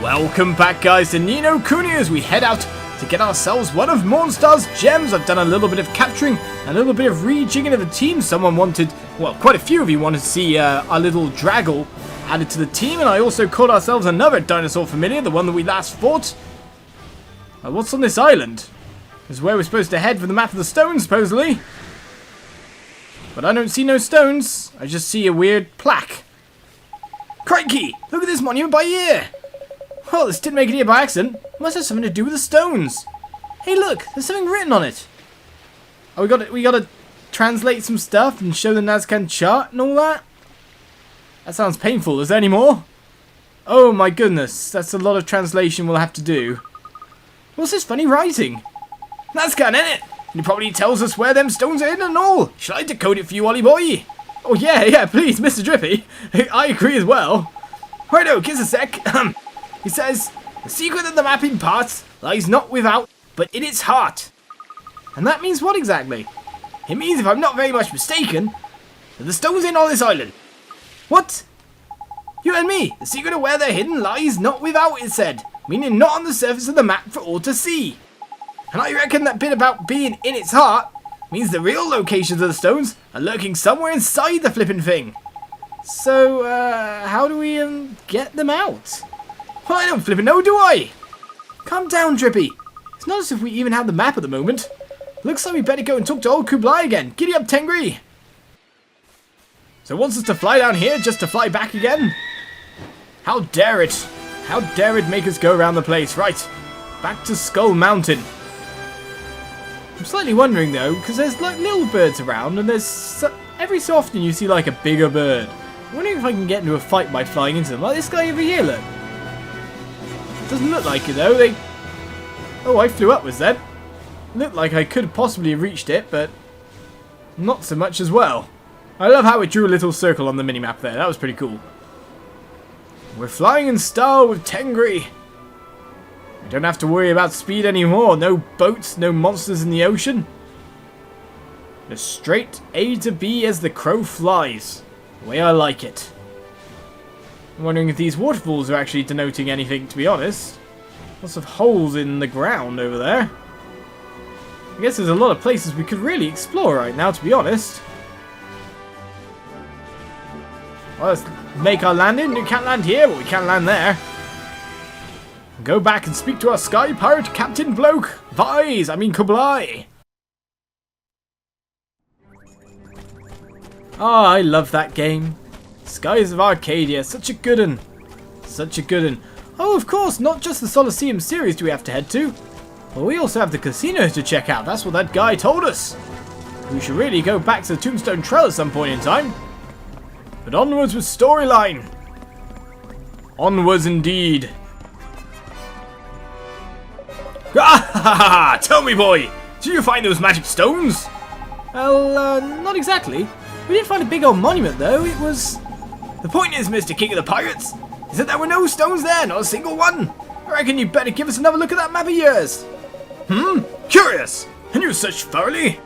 Welcome back, guys, to Nino Kuni as we head out to get ourselves one of Mornstar's gems. I've done a little bit of capturing, a little bit of rejigging of the team. Someone wanted, well, quite a few of you wanted to see our little Draggle added to the team, and I also caught ourselves another dinosaur familiar, the one that we last fought. What's on this island? This is where we're supposed to head for the map of the stones, supposedly. But I don't see no stones. I just see a weird plaque. Crikey! Look at this monument by here! Well, this didn't make it here by accident. It must have something to do with the stones. Hey, look! There's something written on it. Oh, we gotta translate some stuff and show the Nazcaan chart and all that? That sounds painful. Is there any more? Oh my goodness. That's a lot of translation we'll have to do. What's this funny writing? Nazcaan, innit? And it probably tells us where them stones are hidden and all. Shall I decode it for you, Ollie boy? Oh yeah, please, Mr. Drippy. I agree as well. Righto, kiss a sec. He says, the secret of the map in parts lies not without, but in its heart. And that means what exactly? It means, if I'm not very much mistaken, that the stones ain't on this island. What? You and me, the secret of where they're hidden lies not without, it said. Meaning not on the surface of the map for all to see. And I reckon that bit about being in its heart means the real locations of the stones are lurking somewhere inside the flippin' thing. So, how do we, get them out? Well, I don't flippin' know, do I? Calm down, Drippy. It's not as if we even have the map at the moment. Looks like we better go and talk to old Kublai again. Giddy up, Tengri. So wants us to fly down here just to fly back again? How dare it? How dare it make us go around the place? Right, back to Skull Mountain. I'm slightly wondering though, because there's like little birds around, and there's every so often you see like a bigger bird. I'm wondering if I can get into a fight by flying into them. Like this guy over here, look. Doesn't look like it though. Oh, I flew upwards then. Looked like I could possibly have reached it, but not so much as well. I love how it drew a little circle on the minimap there. That was pretty cool. We're flying in style with Tengri. We don't have to worry about speed anymore. No boats, no monsters in the ocean. Just straight A to B as the crow flies. The way I like it. I'm wondering if these waterfalls are actually denoting anything, to be honest. Lots of holes in the ground over there. I guess there's a lot of places we could really explore right now, to be honest. Well, let's make our landing. We can't land here, but we can land there. Go back and speak to our sky pirate Captain Bloke. Kublai. Oh, I love that game. Skies of Arcadia, such a good one. Such a good one. Oh, of course, not just the Solaceum series do we have to head to. Well, we also have the casinos to check out. That's what that guy told us. We should really go back to the Tombstone Trail at some point in time. But onwards with storyline. Onwards indeed. Ah, tell me, boy, did you find those magic stones? Well, not exactly. We didn't find a big old monument, though. It was... The point is, Mr. King of the Pirates, is that there were no stones there, not a single one. I reckon you better give us another look at that map of yours. Curious. And you search thoroughly?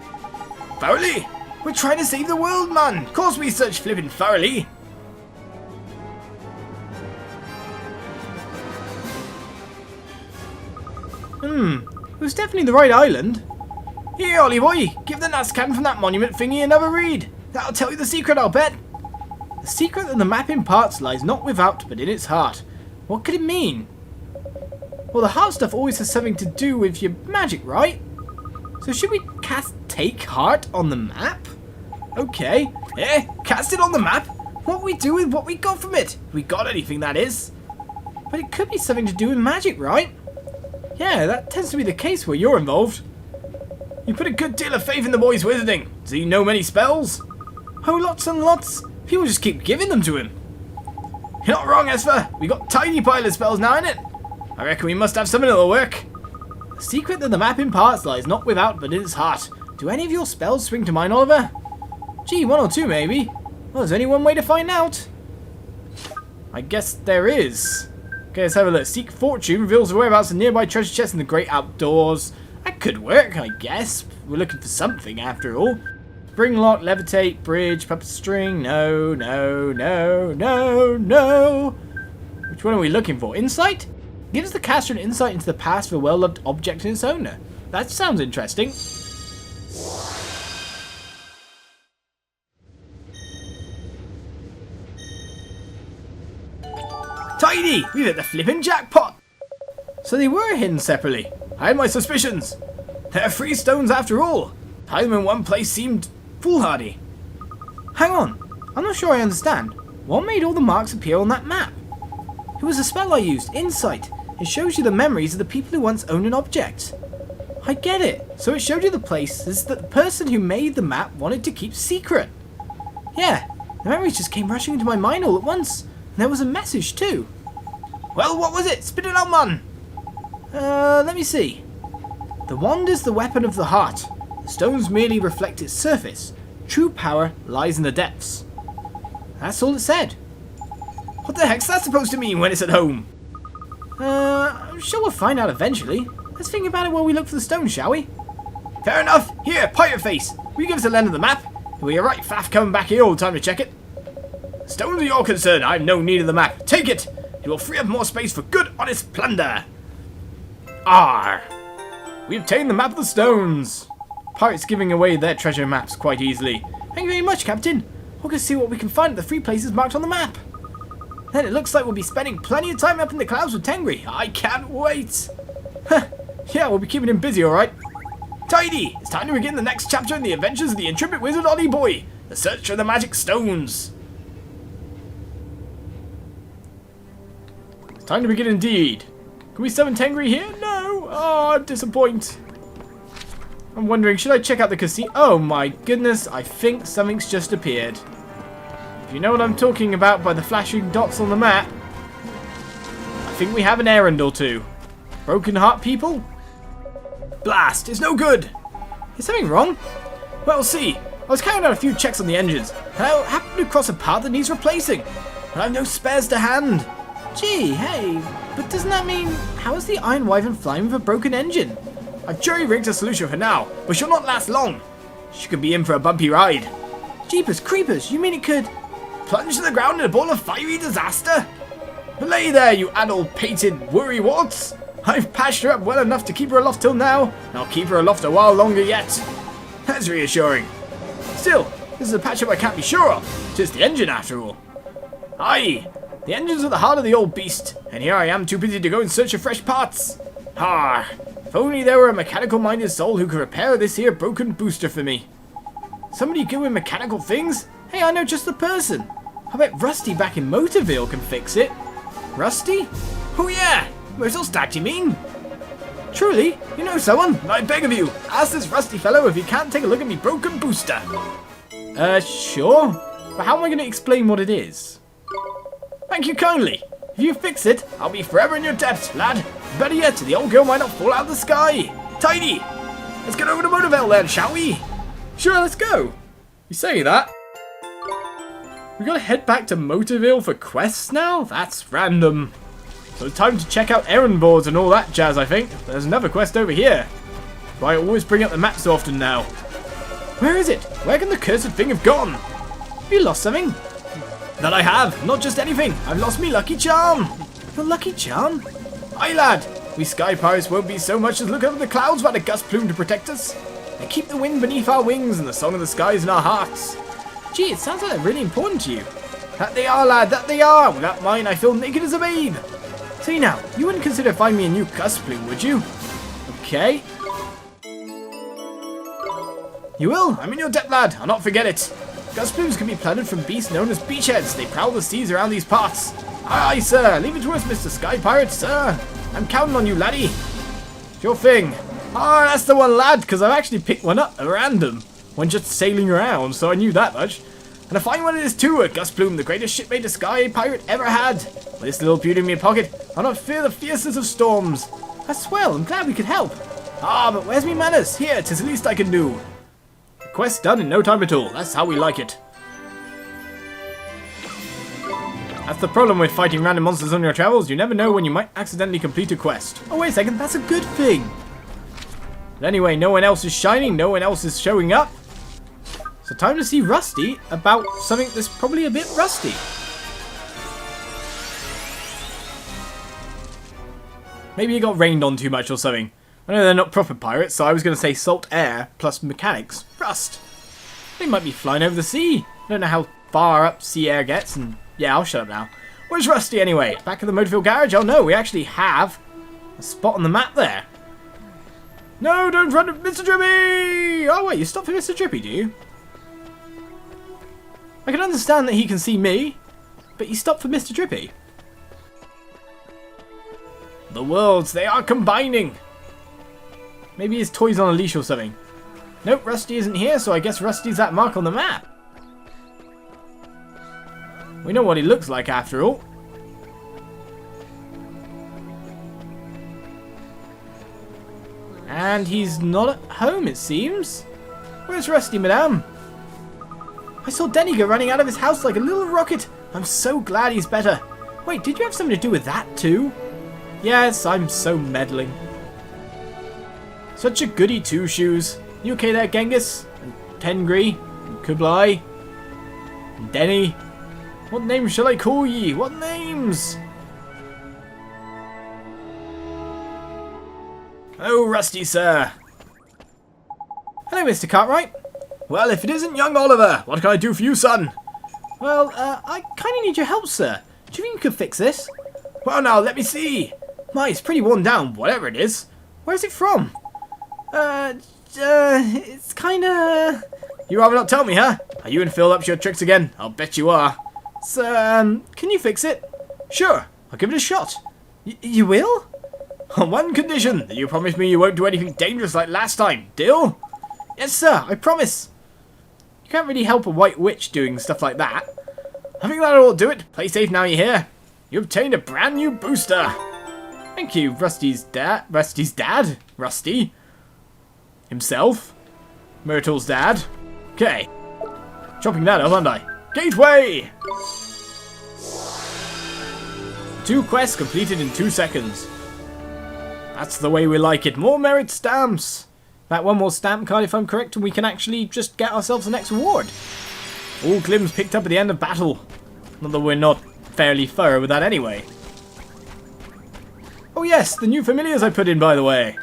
Thoroughly? We're trying to save the world, man. Of course we search flippin' thoroughly. It was definitely the right island. Here, Ollie boy, give the Nazcaan from that monument thingy another read. That'll tell you the secret, I'll bet. The secret of the map in parts lies not without, but in its heart. What could it mean? Well, the heart stuff always has something to do with your magic, right? So should we cast Take Heart on the map? Okay. Cast it on the map? What we do with what we got from it? If we got anything, that is. But it could be something to do with magic, right? Yeah, that tends to be the case where you're involved. You put a good deal of faith in the boy's wizarding. Does he know many spells? Oh, lots and lots. People just keep giving them to him. You're not wrong, Esper. We got tiny pilot spells now, innit? I reckon we must have something that'll work. The secret that the map in parts lies not without, but in its heart. Do any of your spells spring to mind, Oliver? Gee, one or two maybe. Well, there's only one way to find out. I guess there is. Okay, let's have a look. Seek fortune reveals the whereabouts of nearby treasure chests in the great outdoors. That could work, I guess. We're looking for something after all. Spring lock, levitate, bridge, puppet string. No. Which one are we looking for? Insight? Gives the caster an insight into the past of a well-loved object and its owner. That sounds interesting. Tidy! We've hit the flippin' jackpot! So they were hidden separately. I had my suspicions. They're free stones after all. Hiding them in one place seemed foolhardy. Hang on. I'm not sure I understand. What made all the marks appear on that map? It was a spell I used, Insight. It shows you the memories of the people who once owned an object. I get it. So it showed you the places that the person who made the map wanted to keep secret. Yeah, the memories just came rushing into my mind all at once. And there was a message too. Well, what was it? Spit it out, man. Let me see. The wand is the weapon of the heart. The stones merely reflect its surface. True power lies in the depths. That's all it said. What the heck's that supposed to mean when it's at home? I'm sure we'll find out eventually. Let's think about it while we look for the stone, shall we? Fair enough. Here, Pirate Face. Will you give us a lend of the map? We're right, faff coming back here all the time to check it. Stones are your concern. I have no need of the map. Take it. It will free up more space for good, honest plunder. Arr. We obtained the map of the stones. Pirates giving away their treasure maps quite easily. Thank you very much, Captain. We'll go see what we can find at the 3 places marked on the map. Then it looks like we'll be spending plenty of time up in the clouds with Tengri. I can't wait. Yeah, we'll be keeping him busy, alright. Tidy! It's time to begin the next chapter in the adventures of the intrepid wizard Ollie Boy. The search for the magic stones. It's time to begin indeed. Can we summon Tengri here? No! Oh, disappoint. I'm wondering, should I check out the casino? Oh my goodness, I think something's just appeared. If you know what I'm talking about by the flashing dots on the map, I think we have an errand or two. Broken heart people? Blast! It's no good! Is something wrong? Well, see, I was carrying out a few checks on the engines, and I happened to cross a part that needs replacing, and I have no spares to hand. Gee, hey, but doesn't that mean, how is the Iron Wyvern flying with a broken engine? I've jury-rigged a solution for now, but she'll not last long. She could be in for a bumpy ride. Jeepers creepers, you mean it could... plunge to the ground in a ball of fiery disaster? Belay there, you addle-pated worrywarts. I've patched her up well enough to keep her aloft till now, and I'll keep her aloft a while longer yet. That's reassuring. Still, this is a patch-up I can't be sure of. It's the engine, after all. Aye, the engine's at the heart of the old beast, and here I am too busy to go in search of fresh parts. Ah, if only there were a mechanical-minded soul who could repair this here broken booster for me. Somebody good with mechanical things? Hey, I know just the person. I bet Rusty back in Motorville can fix it. Rusty? Oh yeah, Motorstack you mean? Truly, you know someone? I beg of you, ask this Rusty fellow if he can't take a look at me broken booster. Sure. But how am I going to explain what it is? Thank you kindly. If you fix it, I'll be forever in your debt, lad. Better yet, the old girl might not fall out of the sky. Tidy! Let's get over to Motorville then, shall we? Sure, let's go. You say that? We gotta head back to Motorville for quests now? That's random. So it's time to check out errand boards and all that jazz, I think. There's another quest over here. Why I always bring up the map so often now. Where is it? Where can the cursed thing have gone? Have you lost something? That I have. Not just anything. I've lost me lucky charm. Your lucky charm? Aye, lad. We sky pirates won't be so much as look over the clouds without a gust plume to protect us. And keep the wind beneath our wings and the song of the skies in our hearts. Gee, it sounds like they're really important to you. That they are, lad, that they are. Without mine, I feel naked as a babe. See now, you wouldn't consider finding me a new gust plume, would you? Okay. You will? I'm in your debt, lad. I'll not forget it. Gust plumes can be planted from beasts known as beachheads. They prowl the seas around these parts. Aye, sir. Leave it to us, Mr. Sky Pirate, sir. I'm counting on you, laddie. Sure thing. Ah, that's the one, lad, because I've actually picked one up at random when just sailing around, so I knew that much. And a fine one it is too, a gust plume, the greatest shipmate a sky pirate ever had. With this little beauty in my pocket, I'll not fear the fiercest of storms. That's swell, I'm glad we could help. Ah, but where's me manners? Here, 'tis the least I can do. The quest done in no time at all, that's how we like it. That's the problem with fighting random monsters on your travels, you never know when you might accidentally complete a quest. Oh wait a second, that's a good thing. But anyway, no one else is shining, no one else is showing up. So time to see Rusty about something that's probably a bit rusty. Maybe he got rained on too much or something. I know they're not proper pirates, so I was going to say salt air plus mechanics. Rust. They might be flying over the sea. I don't know how far up sea air gets, and yeah, I'll shut up now. Where's Rusty anyway? Back at the Motorfield garage? Oh no, we actually have a spot on the map there. No, don't run, Mr. Drippy! Oh wait, you stopped for Mr. Drippy, do you? I can understand that he can see me, but you stopped for Mr. Drippy. The worlds, they are combining! Maybe his toy's on a leash or something. Nope, Rusty isn't here, so I guess Rusty's that mark on the map. We know what he looks like after all. And he's not at home, it seems. Where's Rusty, madame? I saw Denny go running out of his house like a little rocket. I'm so glad he's better. Wait, did you have something to do with that too? Yes, I'm so meddling. Such a goody two-shoes. You okay there, Genghis? And Tengri? And Kublai? And Denny? What names shall I call ye? What names? Oh, Rusty, sir. Hello, Mr. Cartwright. Well, if it isn't young Oliver, what can I do for you, son? Well, I kind of need your help, sir. Do you think you could fix this? Well, now, let me see. My, it's pretty worn down, whatever it is. Where's it from? It's kinda... You rather not tell me, huh? Are you in Phil up to your tricks again? I'll bet you are. So, can you fix it? Sure, I'll give it a shot. You will? On one condition, that you promise me you won't do anything dangerous like last time. Deal? Yes, sir, I promise. You can't really help a white witch doing stuff like that. I think that'll do it. Play safe now you're here. You obtained a brand new booster. Thank you, Rusty's dad. Rusty. Himself. Myrtle's dad. Okay. Chopping that up, aren't I? Gateway! 2 quests completed in 2 seconds. That's the way we like it. More merit stamps. That one more stamp card, if I'm correct, and we can actually just get ourselves the next reward. All glims picked up at the end of battle. Not that we're not fairly thorough with that anyway. Oh yes, the new familiars I put in, by the way.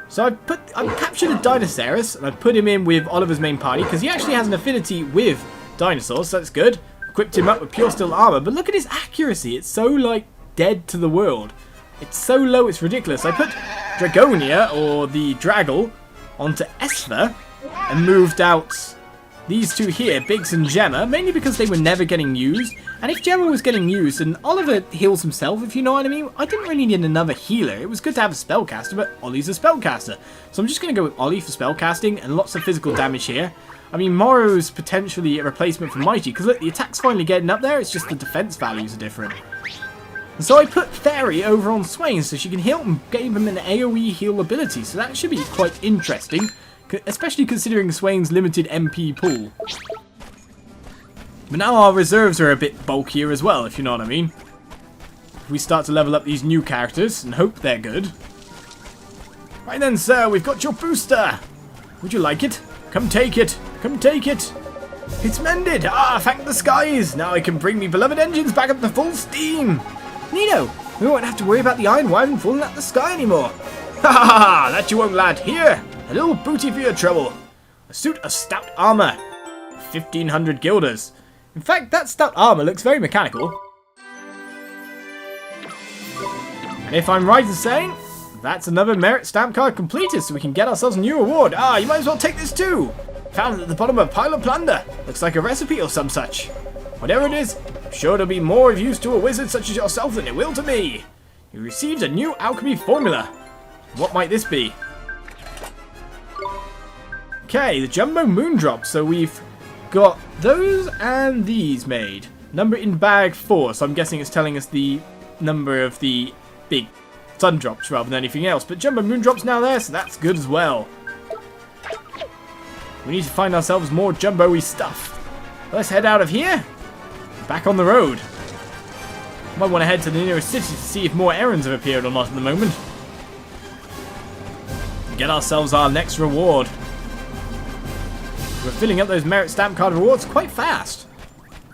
So I've captured a Dinosaurus, and I've put him in with Oliver's main party, because he actually has an affinity with dinosaurs, so that's good. Equipped him up with pure steel armor, but look at his accuracy. It's so, like, dead to the world. It's so low, it's ridiculous. I put Dragonia, or the Draggle, onto Esper, and moved out these two here, Biggs and Gemma, mainly because they were never getting used. And if Gemma was getting used, and Oliver heals himself, if you know what I mean, I didn't really need another healer. It was good to have a spellcaster, but Ollie's a spellcaster. So I'm just going to go with Ollie for spellcasting, and lots of physical damage here. I mean, Morrow's potentially a replacement for Mighty, because look, the attack's finally getting up there, it's just the defense values are different. And so I put Fairy over on Swain, so she can heal and gave him an AoE heal ability, so that should be quite interesting. Especially considering Swain's limited MP pool. But now our reserves are a bit bulkier as well, if you know what I mean. If we start to level up these new characters and hope they're good. Right then, sir, we've got your booster. Would you like it? Come take it. Come take it. It's mended. Ah, thank the skies. Now I can bring me beloved engines back up to full steam. Nino, we won't have to worry about the iron wine falling out the sky anymore. Ha ha ha, that you won't, lad. Here. A little booty for your trouble. A suit of stout armor. 1,500 guilders. In fact, that stout armor looks very mechanical. And if I'm right in saying, that's another merit stamp card completed, so we can get ourselves a new reward. Ah, you might as well take this too. Found it at the bottom of a pile of plunder. Looks like a recipe or some such. Whatever it is, I'm sure it'll be more of use to a wizard such as yourself than it will to me. You received a new alchemy formula. What might this be? Okay, the Jumbo Moondrop. So we've got those and these made. Number in bag 4. So I'm guessing it's telling us the number of the big sun drops rather than anything else. But Jumbo Moondrop's now there, so that's good as well. We need to find ourselves more jumbo-y stuff. Let's head out of here. Back on the road. Might want to head to the nearest city to see if more errands have appeared or not at the moment. Get ourselves our next reward. We're filling up those merit stamp card rewards quite fast.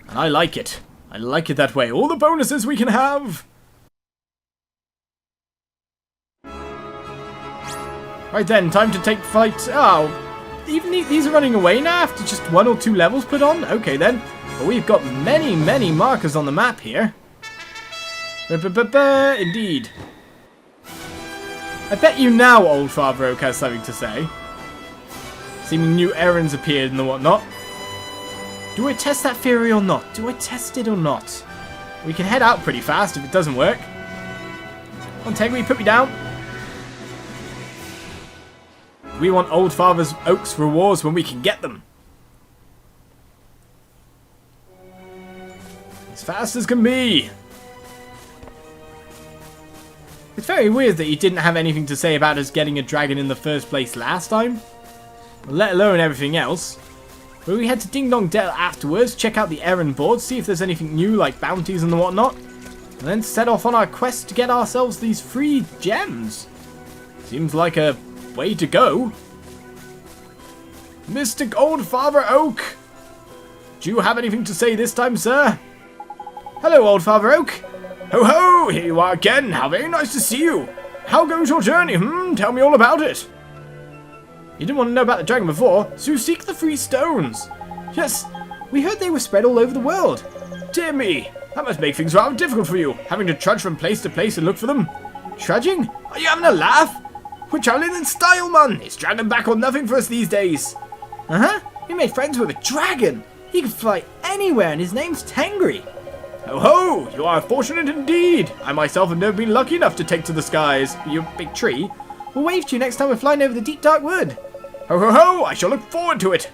And I like it. I like it that way. All the bonuses we can have. Right then, time to take flight. Oh, even these are running away now after just 1 or 2 levels put on? Okay then. But we've got many, many markers on the map here. Indeed. I bet you now Old Father Oak has something to say. Seeming new errands appeared and whatnot. Do I test that theory or not? Do I test it or not? We can head out pretty fast if it doesn't work. Come on, Tengri, put me down. We want Old Father Oak's rewards when we can get them. As fast as can be. It's very weird that he didn't have anything to say about us getting a dragon in the first place last time. Let alone everything else. But we head to Ding Dong Dell afterwards, check out the errand board, see if there's anything new like bounties and whatnot. And then set off on our quest to get ourselves these free gems. Seems like a way to go. Mr. Old Father Oak! Do you have anything to say this time, sir? Hello, Old Father Oak! Ho ho! Here you are again! How very nice to see you! How goes your journey, Tell me all about it! You didn't want to know about the dragon before, so seek the 3 stones! Yes, we heard they were spread all over the world. Dear me, that must make things rather difficult for you, having to trudge from place to place and look for them. Trudging? Are you having a laugh? We're traveling in style, man! It's dragon back or nothing for us these days! Uh-huh, we made friends with a dragon! He can fly anywhere and his name's Tengri! Ho ho! You are fortunate indeed! I myself have never been lucky enough to take to the skies. You big tree. We'll wave to you next time we're flying over the deep dark wood. Ho ho ho! I shall look forward to it!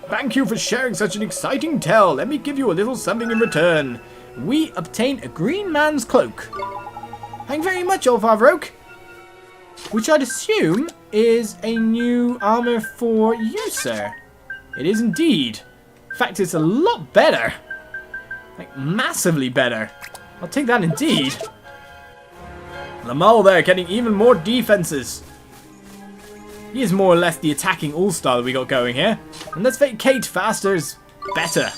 Thank you for sharing such an exciting tale. Let me give you a little something in return. We obtained a green man's cloak. Thank you very much, Old Father Oak. Which I'd assume is a new armor for you, sir. It is indeed. In fact, it's a lot better. Like, massively better. I'll take that indeed. Lamal there, getting even more defenses. He is more or less the attacking all-star that we got going here. And let's vacate faster is better.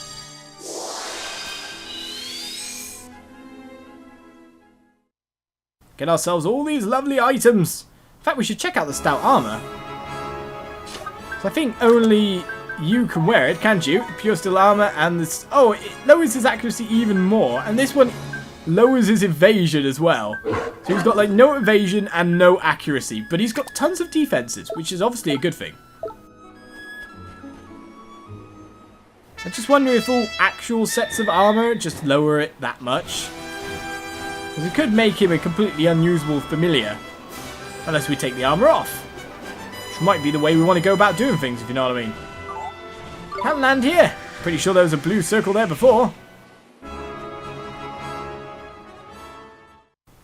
Get ourselves all these lovely items. In fact, we should check out the stout armor. So I think only you can wear it, can't you? Pure steel armor and this... Oh, it lowers his accuracy even more. And this one lowers his evasion as well. So he's got like no evasion and no accuracy. But he's got tons of defenses, which is obviously a good thing. I just wonder if all actual sets of armor just lower it that much. Because it could make him a completely unusable familiar. Unless we take the armor off. Which might be the way we want to go about doing things, if you know what I mean. Can't land here. Pretty sure there was a blue circle there before.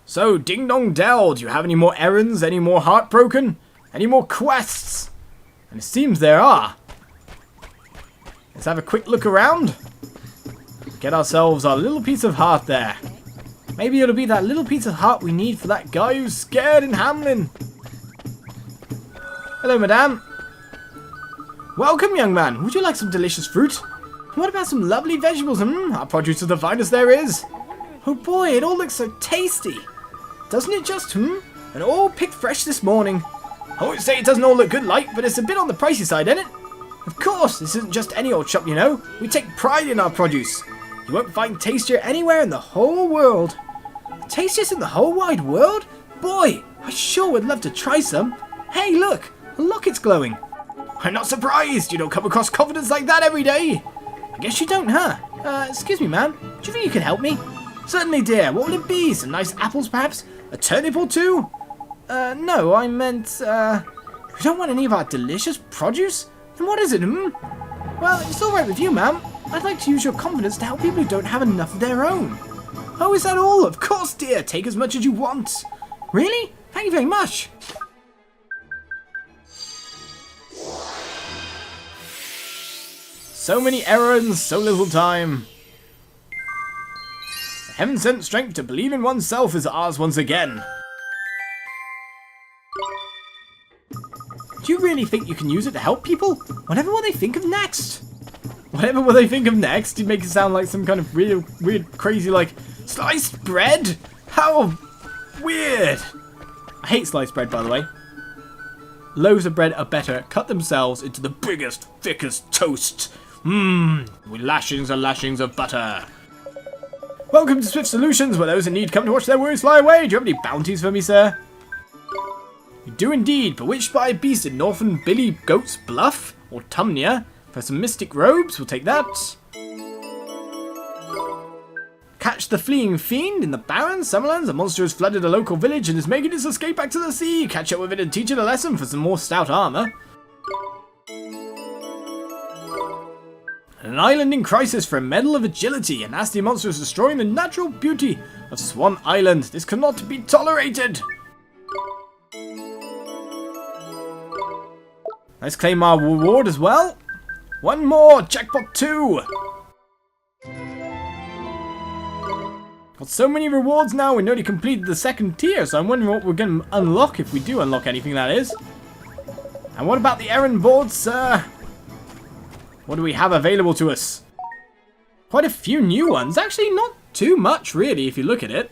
So, Ding Dong Dell, do you have any more errands? Any more heartbroken? Any more quests? And it seems there are. Let's have a quick look around. Get ourselves our little piece of heart there. Maybe it'll be that little piece of heart we need for that guy who's scared in Hamlin. Hello, madame. Welcome, young man. Would you like some delicious fruit? What about some lovely vegetables? Our produce is the finest there is. Oh boy, it all looks so tasty. Doesn't it just, And all picked fresh this morning. I won't say it doesn't all look good like, but it's a bit on the pricey side, isn't it? Of course, this isn't just any old shop, you know. We take pride in our produce. You won't find tastier anywhere in the whole world. Tastiest in the whole wide world? Boy, I sure would love to try some. Hey, look! Look, it's glowing. I'm not surprised. You don't come across confidence like that every day. I guess you don't, huh? Excuse me, ma'am. Do you think you could help me? Certainly, dear. What would it be? Some nice apples, perhaps? A turnip or two? No, I meant, you don't want any of our delicious produce? Then what is it, Well, it's alright with you, ma'am. I'd like to use your confidence to help people who don't have enough of their own. Oh, is that all? Of course, dear. Take as much as you want. Really? Thank you very much. So many errands, so little time. The heaven-sent strength to believe in oneself is ours once again. Do you really think you can use it to help people? Whatever will they think of next? Whatever will they think of next? You make it sound like some kind of real weird, crazy, like, sliced bread? How weird! I hate sliced bread, by the way. loaves of bread are better cut themselves into the biggest, thickest toast. With lashings and lashings of butter. Welcome to Swift Solutions, where those in need come to watch their worries fly away. Do you have any bounties for me, sir? You do indeed. Bewitched by a beast in Northern Billy Goat's Bluff, or Tumnia. For some mystic robes, we'll take that. Catch the fleeing fiend in the barren Summerlands. A monster has flooded a local village and is making its escape back to the sea. Catch up with it and teach it a lesson for some more stout armor. An island in crisis for a medal of agility. A nasty monster is destroying the natural beauty of Swan Island. This cannot be tolerated. Let's claim our reward as well. One more, jackpot 2. Got so many rewards now, we nearly completed the second tier, so I'm wondering what we're going to unlock if we do unlock anything, that is. And what about the errand board, sir? What do we have available to us? Quite a few new ones. Actually, not too much, really, if you look at it.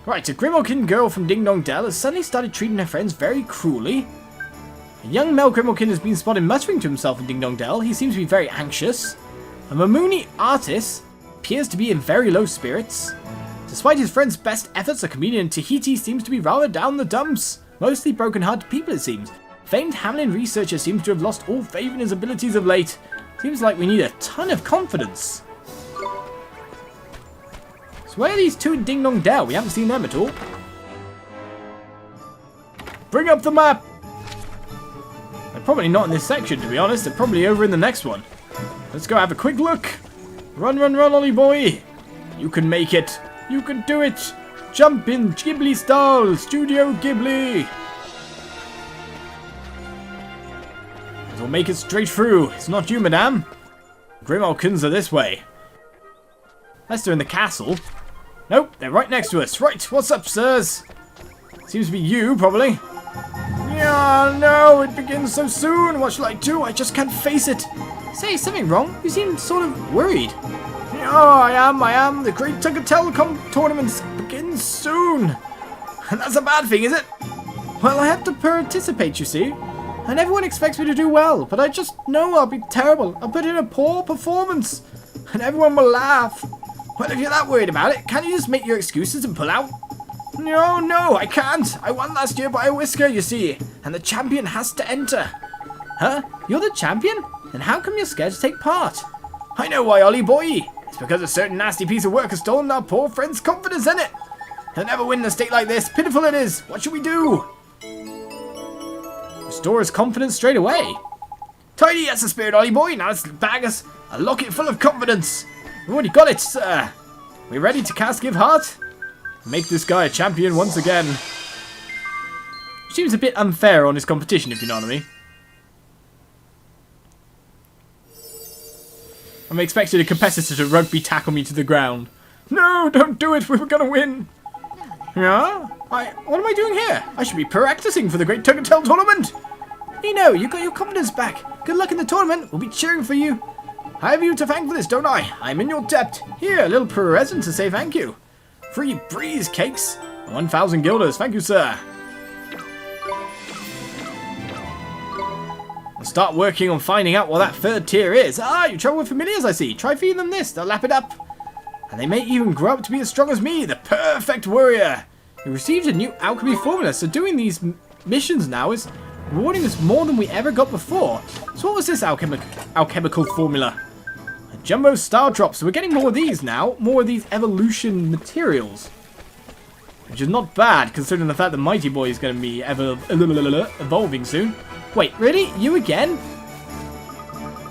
Right, a Grimalkin girl from Ding Dong Dell has suddenly started treating her friends very cruelly. A young male Grimalkin has been spotted muttering to himself in Ding Dong Dell. He seems to be very anxious. A Mamoon artist appears to be in very low spirits. Despite his friend's best efforts, a comedian in Tahiti seems to be rather down the dumps. Mostly broken-hearted people, it seems. Famed Hamlin researcher seems to have lost all faith in his abilities of late. Seems like we need a ton of confidence. So where are these two in Ding Dong Dell? We haven't seen them at all. Bring up the map! They're probably not in this section, to be honest. They're probably over in the next one. Let's go have a quick look. Run, run, run, Ollie boy. You can make it. You can do it. Jump in Ghibli style. Studio Ghibli. We'll make it straight through. It's not you, madame. Grimalkins are this way. Unless they're in the castle. Nope, they're right next to us. Right, what's up, sirs? Seems to be you, probably. Yeah, no, it begins so soon. What shall I do? I just can't face it. Say, something wrong? You seem sort of worried. Oh, I am. The Great Telecom tournament begins soon. And that's a bad thing, is it? Well, I have to participate, you see. And everyone expects me to do well, but I just know I'll be terrible. I'll put in a poor performance. And everyone will laugh. Well, if you're that worried about it, can't you just make your excuses and pull out? No, I can't. I won last year by a whisker, you see. And the champion has to enter. Huh? You're the champion? Then how come you're scared to take part? I know why, Ollie boy. It's because a certain nasty piece of work has stolen our poor friend's confidence in it. He'll never win in a state like this. Pitiful it is. What should we do? Restore his confidence straight away. Tidy, that's the spirit, Ollie boy. Now let's bag us a locket full of confidence. We've already got it, sir. We ready to cast Give Heart? Make this guy a champion once again. Seems a bit unfair on his competition, if you know what I mean. I'm expecting a competitor to rugby tackle me to the ground. No, don't do it. We were going to win. Yeah? What am I doing here? I should be practicing for the Great Tuggatell tournament. Nino, you got your confidence back. Good luck in the tournament. We'll be cheering for you. I have you to thank for this, don't I? I'm in your debt. Here, a little present to say thank you. Free breeze cakes. 1,000 guilders. Thank you, sir. I'll start working on finding out what that third tier is. Ah, you trouble with familiars, I see. Try feeding them this. They'll lap it up. And they may even grow up to be as strong as me, the perfect warrior. We received a new alchemy formula, so doing these missions now is rewarding us more than we ever got before. So what was this alchemical formula? A jumbo star drop, so we're getting more of these now. More of these evolution materials. Which is not bad, considering the fact that Mighty Boy is going to be evolving soon. Wait, really? You again?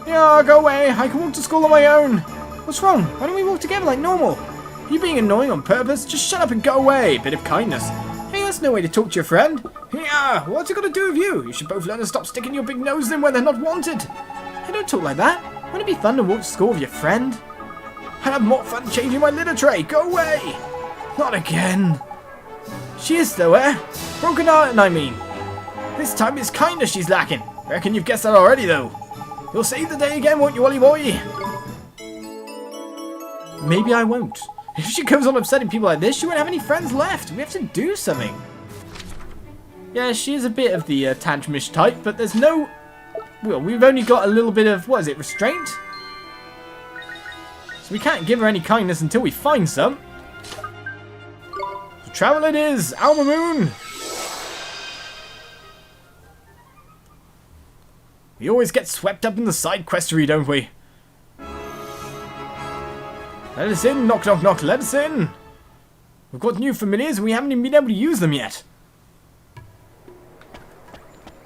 Yeah, go away. I can walk to school on my own. What's wrong? Why don't we walk together like normal? Are you being annoying on purpose? Just shut up and go away. Bit of kindness. Hey, that's no way to talk to your friend. Yeah, what's it got to do with you? You should both learn to stop sticking your big noses in where they're not wanted. Hey, don't talk like that. Wouldn't it be fun to walk to school with your friend? I'd have more fun changing my litter tray. Go away. Not again. She is though, eh? Broken heart, I mean. This time it's kindness she's lacking. Reckon you've guessed that already, though. You'll save the day again, won't you, Ollie boy? Maybe I won't. If she goes on upsetting people like this, she won't have any friends left. We have to do something. Yeah, she is a bit of the tantrumish type, but there's no... Well, we've only got a little bit of, what is it, restraint? So we can't give her any kindness until we find some. So travel it is, Mamoon. We always get swept up in the side questery, don't we? Let us in, knock, knock, knock, let us in. We've got new familiars and we haven't even been able to use them yet.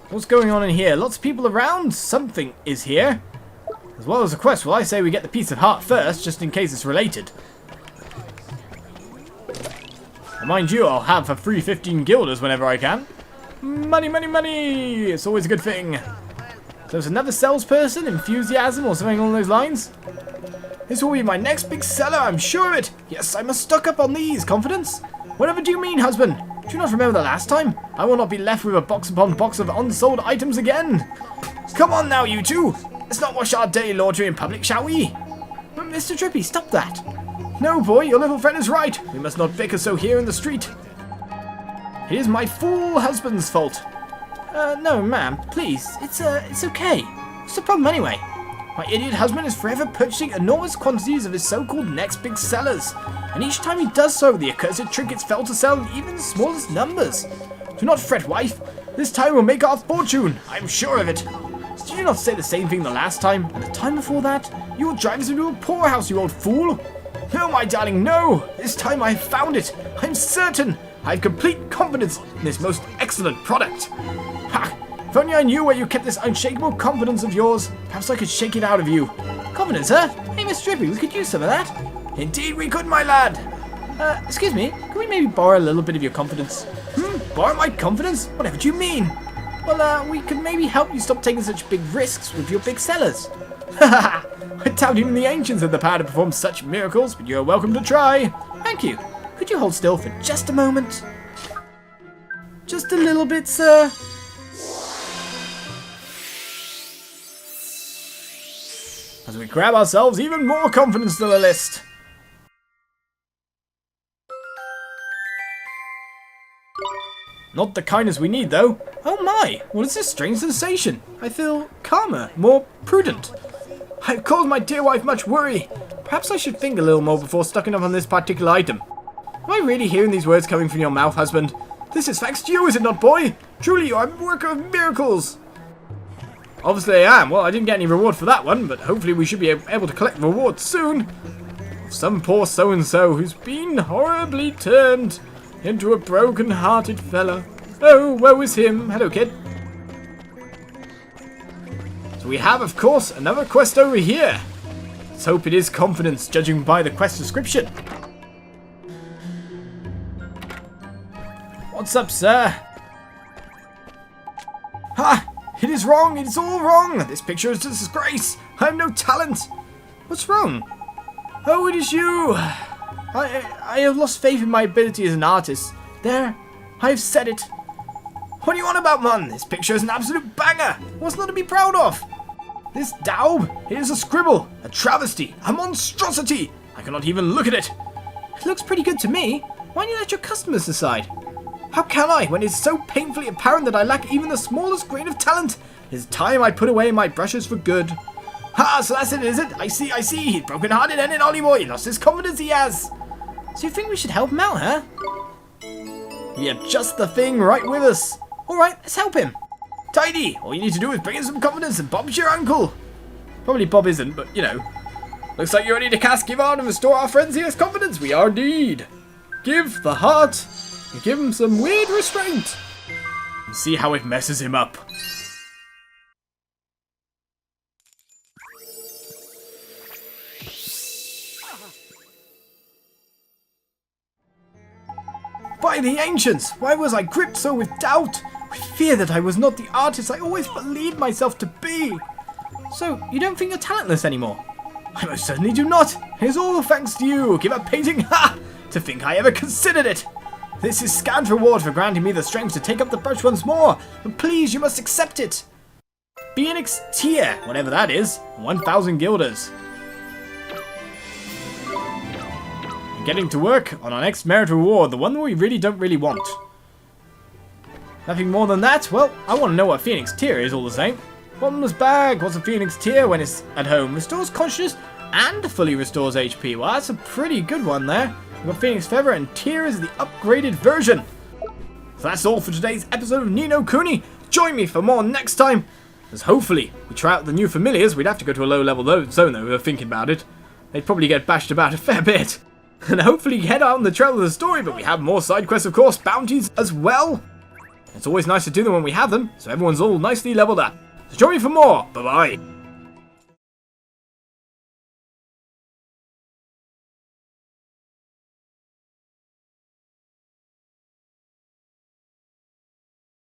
What's going on in here? Lots of people around? Something is here. As well as a quest, well, I say we get the piece of heart first, just in case it's related. And mind you, I'll have a free 15 guilders whenever I can. Money, money, money! It's always a good thing. So there's another salesperson, enthusiasm, or something along those lines. This will be my next big seller, I'm sure of it. Yes, I must stock up on these. Confidence? Whatever do you mean, husband? Do you not remember the last time? I will not be left with a box upon box of unsold items again. Come on now, you two. Let's not wash our dirty laundry in public, shall we? But Mr. Drippy, stop that. No, boy, your little friend is right. We must not bicker so here in the street. It is my fool husband's fault. No, ma'am, please. It's okay. What's the problem anyway? My idiot husband is forever purchasing enormous quantities of his so-called next big sellers. And each time he does so, the accursed trinkets fail to sell in even the smallest numbers. Do not fret, wife. This time we'll make our fortune. I'm sure of it. Did you not say the same thing the last time? And the time before that? You will drive us into a poorhouse, you old fool. No, my darling, no. This time I have found it. I'm certain. I have complete confidence in this most excellent product. Ha! If only I knew where you kept this unshakable confidence of yours, perhaps I could shake it out of you. Confidence, huh? Hey, Miss Drippy, we could use some of that. Indeed we could, my lad. Excuse me, can we maybe borrow a little bit of your confidence? Borrow my confidence? Whatever do you mean? Well, we could maybe help you stop taking such big risks with your big sellers. Haha, I doubt even the ancients had the power to perform such miracles, but you're welcome to try. Thank you. Could you hold still for just a moment? Just a little bit, sir. As we grab ourselves even more confidence to the list. Not the kindness we need, though. Oh my, what is this strange sensation? I feel calmer, more prudent. I've caused my dear wife much worry. Perhaps I should think a little more before stocking up on this particular item. Am I really hearing these words coming from your mouth, husband? This is thanks to you, is it not, boy? Truly, you are a worker of miracles. Obviously I am. Well, I didn't get any reward for that one, but hopefully we should be able to collect rewards soon. Some poor so-and-so who's been horribly turned into a broken-hearted fella. Oh, woe is him. Hello, kid. So we have, of course, another quest over here. Let's hope it is confidence, judging by the quest description. What's up, sir? Ha! It is wrong! It is all wrong! This picture is a disgrace! I have no talent! What's wrong? Oh, it is you! I have lost faith in my ability as an artist. There, I have said it. What are you on about, man? This picture is an absolute banger! What's not to be proud of? This daub, it is a scribble, a travesty, a monstrosity! I cannot even look at it! It looks pretty good to me. Why don't you let your customers decide? How can I, when it's so painfully apparent that I lack even the smallest grain of talent? It is time I put away my brushes for good. Ha, so that's it, is it? I see. He's broken-hearted and an Ollie boy. He lost his confidence he has. So you think we should help him out, huh? We have just the thing right with us. Alright, let's help him. Tidy. All you need to do is bring in some confidence and Bob's your uncle. Probably Bob isn't, but you know. Looks like you're ready to cast Give On and restore our friends here's confidence. We are indeed. Give the heart. And give him some weird restraint. And see how it messes him up. By the ancients! Why was I gripped so with doubt? With fear that I was not the artist I always believed myself to be. So, you don't think you're talentless anymore? I most certainly do not. It's all thanks to you. Give up painting. Ha! To think I ever considered it. This is scant reward for granting me the strength to take up the brush once more, but please, you must accept it. Phoenix tier, whatever that is, 1,000 guilders. Getting to work on our next merit reward, the one that we really don't want. Nothing more than that. Well, I want to know what Phoenix Tier is all the same. Bottomless bag. What's a Phoenix Tier when it's at home? Restores consciousness and fully restores HP. Well, that's a pretty good one there. We've got Phoenix Feather, and Tier is the upgraded version. So that's all for today's episode of Ni no Kuni. Join me for more next time, as hopefully we try out the new familiars. We'd have to go to a low level zone though, we were thinking about it. They'd probably get bashed about a fair bit. And hopefully head out on the trail of the story, but we have more side quests, of course, bounties as well. It's always nice to do them when we have them, so everyone's all nicely leveled up. So join me for more. Bye-bye.